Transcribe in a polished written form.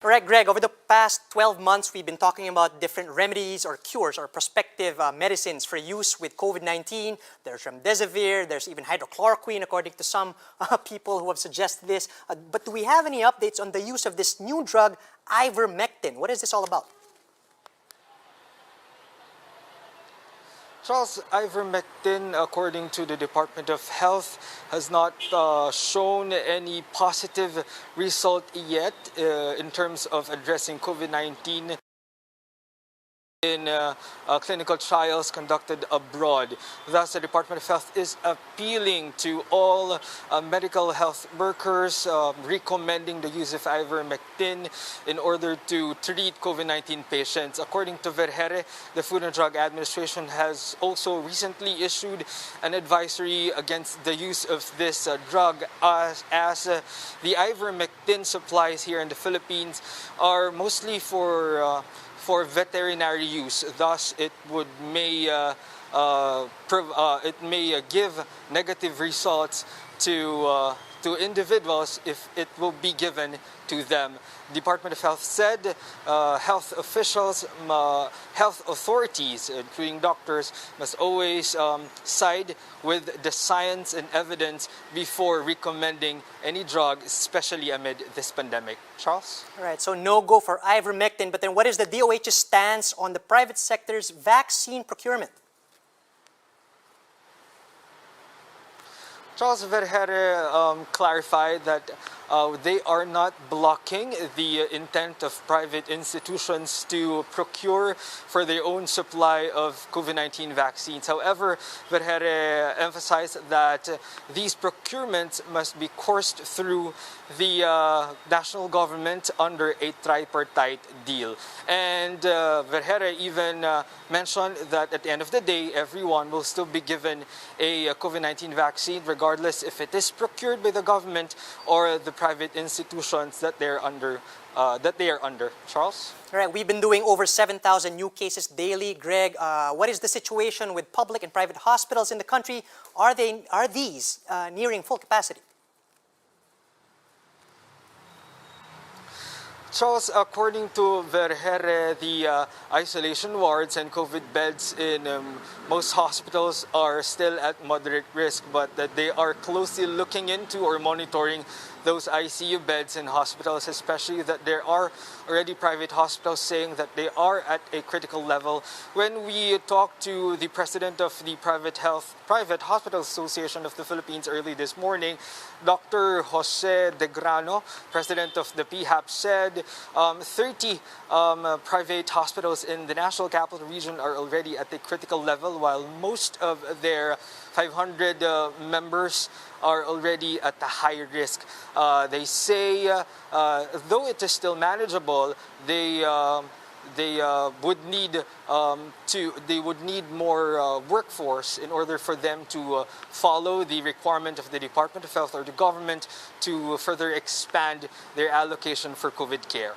All right, Greg, over the past 12 months, we've been talking about different remedies or cures or prospective medicines for use with COVID-19. There's remdesivir, there's even hydrochloroquine, according to some people who have suggested this. But do we have any updates on the use of this new drug, Ivermectin? What is this all about? Charles, ivermectin, according to the Department of Health, has not shown any positive result yet in terms of addressing COVID-19 in clinical trials conducted abroad. Thus, the Department of Health is appealing to all medical health workers, recommending the use of ivermectin in order to treat COVID-19 patients. According to Verhere, the Food and Drug Administration has also recently issued an advisory against the use of this drug as the ivermectin supplies here in the Philippines are mostly for veterinary use. Thus, it may give negative results to individuals if it will be given to them. Department of Health said health officials, health authorities, including doctors, must always side with the science and evidence before recommending any drug, especially amid this pandemic. Charles? All right, so no go for ivermectin, but then what is the DOH's stance on the private sector's vaccine procurement? Charles Verhere clarified that they are not blocking the intent of private institutions to procure for their own supply of COVID-19 vaccines. However, Verhere emphasized that these procurements must be coursed through the national government under a tripartite deal. And Verhere even mentioned that at the end of the day, everyone will still be given a COVID-19 vaccine, regardless if it is procured by the government or the private institutions that they are under. Charles? All right, we've been doing over 7,000 new cases daily. Greg, what is the situation with public and private hospitals in the country? Are these nearing full capacity? Charles, according to Verhere, the isolation wards and COVID beds in most hospitals are still at moderate risk, but that they are closely looking into or monitoring those ICU beds in hospitals, especially that there are already private hospitals saying that they are at a critical level. When we talked to the president of the Private Hospital Association of the Philippines early this morning, Dr. Jose De Grano, president of the PHAP, said 30 private hospitals in the National Capital Region are already at a critical level, while most of their 500 members are already at a high risk. They say, though it is still manageable, they would need more workforce in order for them to follow the requirement of the Department of Health or the government to further expand their allocation for COVID care.